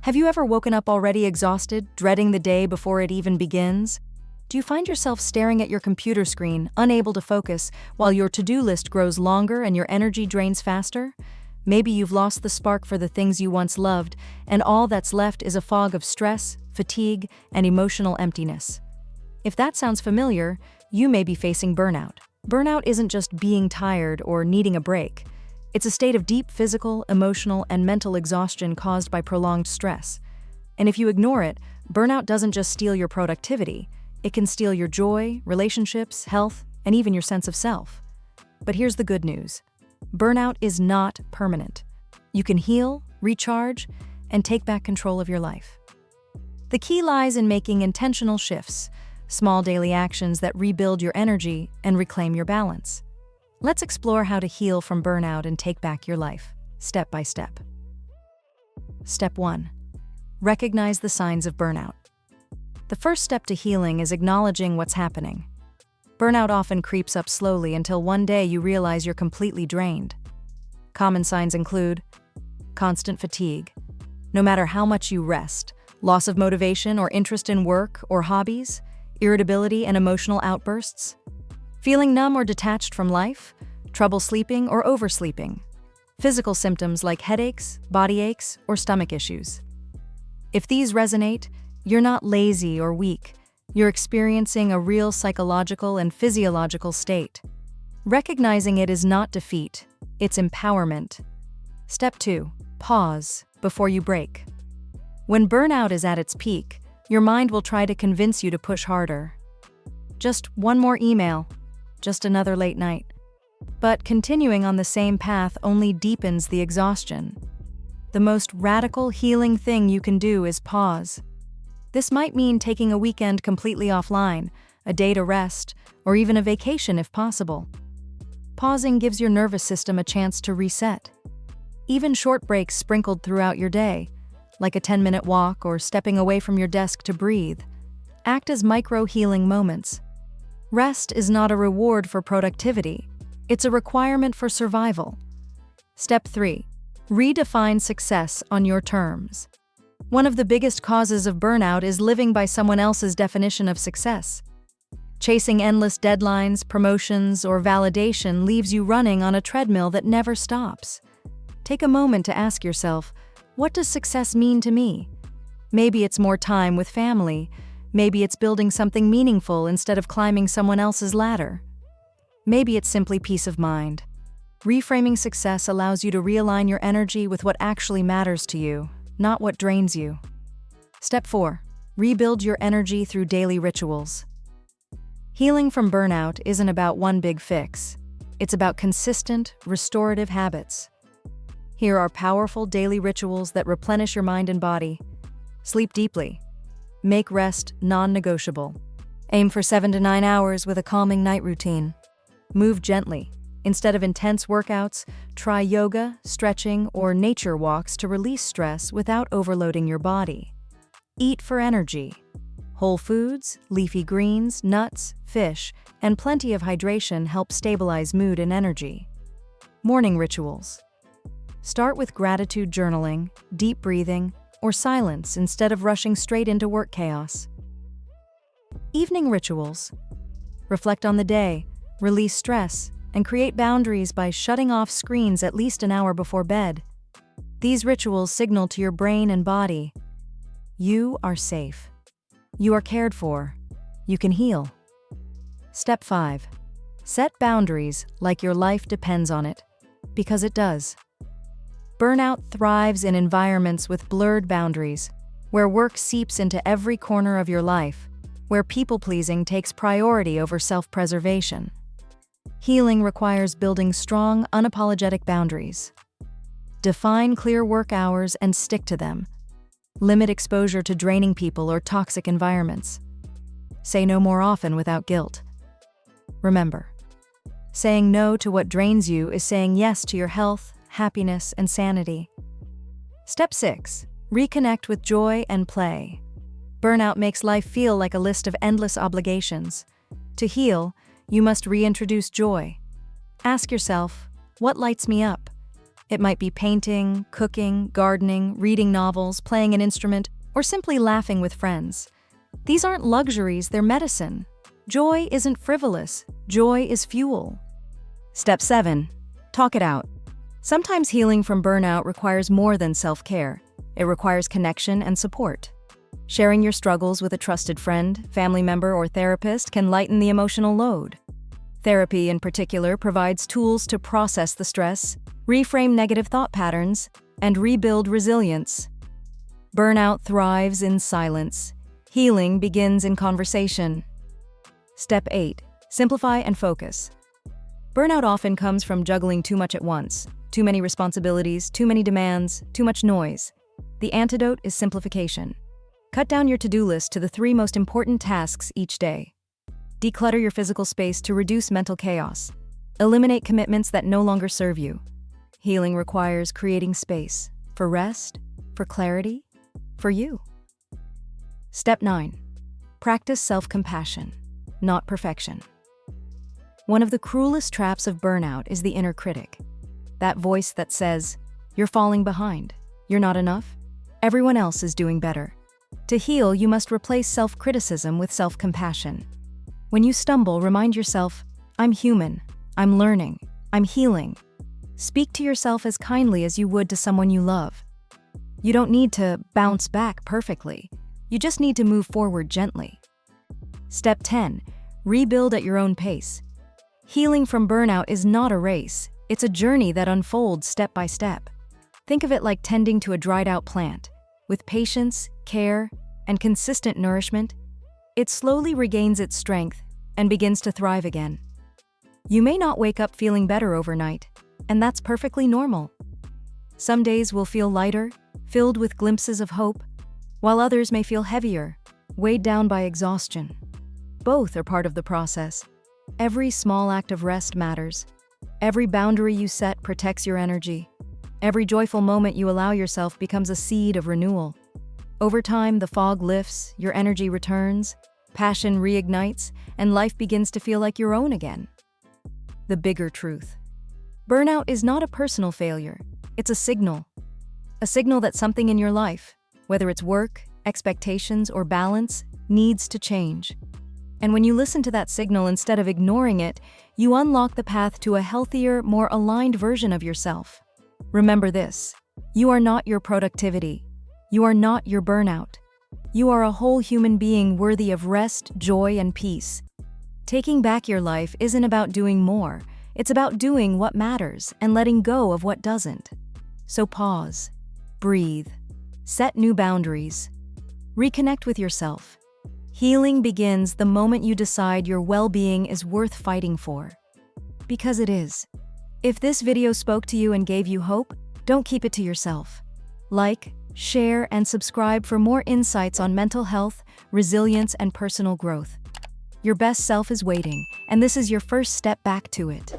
Have you ever woken up already exhausted, dreading the day before it even begins? Do you find yourself staring at your computer screen, unable to focus, while your to-do list grows longer and your energy drains faster? Maybe you've lost the spark for the things you once loved, and all that's left is a fog of stress, fatigue, and emotional emptiness. If that sounds familiar, you may be facing burnout. Burnout isn't just being tired or needing a break. It's a state of deep physical, emotional, and mental exhaustion caused by prolonged stress. And if you ignore it, burnout doesn't just steal your productivity. It can steal your joy, relationships, health, and even your sense of self. But here's the good news. Burnout is not permanent. You can heal, recharge, and take back control of your life. The key lies in making intentional shifts, small daily actions that rebuild your energy and reclaim your balance. Let's explore how to heal from burnout and take back your life, step by step. Step 1. Recognize the signs of burnout. The first step to healing is acknowledging what's happening. Burnout often creeps up slowly until one day you realize you're completely drained. Common signs include constant fatigue. No matter how much you rest, loss of motivation or interest in work or hobbies, irritability and emotional outbursts, feeling numb or detached from life, trouble sleeping or oversleeping, physical symptoms like headaches, body aches, or stomach issues. If these resonate, you're not lazy or weak. You're experiencing a real psychological and physiological state. Recognizing it is not defeat, it's empowerment. Step 2. Pause before you break. When burnout is at its peak, your mind will try to convince you to push harder. Just one more email, just another late night. But continuing on the same path only deepens the exhaustion. The most radical healing thing you can do is pause. This might mean taking a weekend completely offline, a day to rest, or even a vacation if possible. Pausing gives your nervous system a chance to reset. Even short breaks sprinkled throughout your day, like a 10-minute walk or stepping away from your desk to breathe, act as micro-healing moments. Rest is not a reward for productivity. It's a requirement for survival. Step 3. Redefine success on your terms. One of the biggest causes of burnout is living by someone else's definition of success. Chasing endless deadlines, promotions, or validation leaves you running on a treadmill that never stops. Take a moment to ask yourself, what does success mean to me? Maybe it's more time with family. Maybe it's building something meaningful instead of climbing someone else's ladder. Maybe it's simply peace of mind. Reframing success allows you to realign your energy with what actually matters to you, not what drains you. Step 4. Rebuild your energy through daily rituals. Healing from burnout isn't about one big fix. It's about consistent, restorative habits. Here are powerful daily rituals that replenish your mind and body. Sleep deeply. Make rest non-negotiable. Aim for 7 to 9 hours with a calming night routine. Move gently. Instead of intense workouts, try yoga, stretching, or nature walks to release stress without overloading your body. Eat for energy. Whole foods, leafy greens, nuts, fish, and plenty of hydration help stabilize mood and energy. Morning rituals. Start with gratitude journaling, deep breathing, or silence instead of rushing straight into work chaos. Evening rituals. Reflect on the day, release stress, and create boundaries by shutting off screens at least an hour before bed. These rituals signal to your brain and body, you are safe. You are cared for. You can heal. Step 5. Set boundaries like your life depends on it, because it does. Burnout thrives in environments with blurred boundaries, where work seeps into every corner of your life, where people-pleasing takes priority over self-preservation. Healing requires building strong, unapologetic boundaries. Define clear work hours and stick to them. Limit exposure to draining people or toxic environments. Say no more often without guilt. Remember, saying no to what drains you is saying yes to your health, happiness, and sanity. Step 6. Reconnect with joy and play. Burnout makes life feel like a list of endless obligations. To heal, you must reintroduce joy. Ask yourself, what lights me up? It might be painting, cooking, gardening, reading novels, playing an instrument, or simply laughing with friends. These aren't luxuries, they're medicine. Joy isn't frivolous, joy is fuel. Step 7. Talk it out. Sometimes healing from burnout requires more than self-care. It requires connection and support. Sharing your struggles with a trusted friend, family member, or therapist can lighten the emotional load. Therapy, in particular, provides tools to process the stress, reframe negative thought patterns, and rebuild resilience. Burnout thrives in silence. Healing begins in conversation. Step 8. Simplify and focus. Burnout often comes from juggling too much at once. Too many responsibilities, too many demands, too much noise. The antidote is simplification. Cut down your to-do list to the 3 most important tasks each day. Declutter your physical space to reduce mental chaos. Eliminate commitments that no longer serve you. Healing requires creating space for rest, for clarity, for you. Step 9. Practice self-compassion, not perfection. One of the cruelest traps of burnout is the inner critic. That voice that says, "You're falling behind. You're not enough. Everyone else is doing better." To heal, you must replace self-criticism with self-compassion. When you stumble, remind yourself, "I'm human. I'm learning. I'm healing." Speak to yourself as kindly as you would to someone you love. You don't need to bounce back perfectly. You just need to move forward gently. Step 10. Rebuild at your own pace. Healing from burnout is not a race. It's a journey that unfolds step by step. Think of it like tending to a dried-out plant. With patience, care, and consistent nourishment, it slowly regains its strength and begins to thrive again. You may not wake up feeling better overnight, and that's perfectly normal. Some days will feel lighter, filled with glimpses of hope, while others may feel heavier, weighed down by exhaustion. Both are part of the process. Every small act of rest matters. Every boundary you set protects your energy. Every joyful moment you allow yourself becomes a seed of renewal. Over time, the fog lifts, your energy returns, passion reignites, and life begins to feel like your own again. The bigger truth. Burnout is not a personal failure. It's a signal. A signal that something in your life, whether it's work, expectations, or balance, needs to change. And when you listen to that signal instead of ignoring it, you unlock the path to a healthier, more aligned version of yourself. Remember this: you are not your productivity. You are not your burnout. You are a whole human being worthy of rest, joy, and peace. Taking back your life isn't about doing more. It's about doing what matters and letting go of what doesn't. So pause, breathe, set new boundaries, reconnect with yourself. Healing begins the moment you decide your well-being is worth fighting for. Because it is. If this video spoke to you and gave you hope, don't keep it to yourself. Like, share, and subscribe for more insights on mental health, resilience, and personal growth. Your best self is waiting, and this is your first step back to it.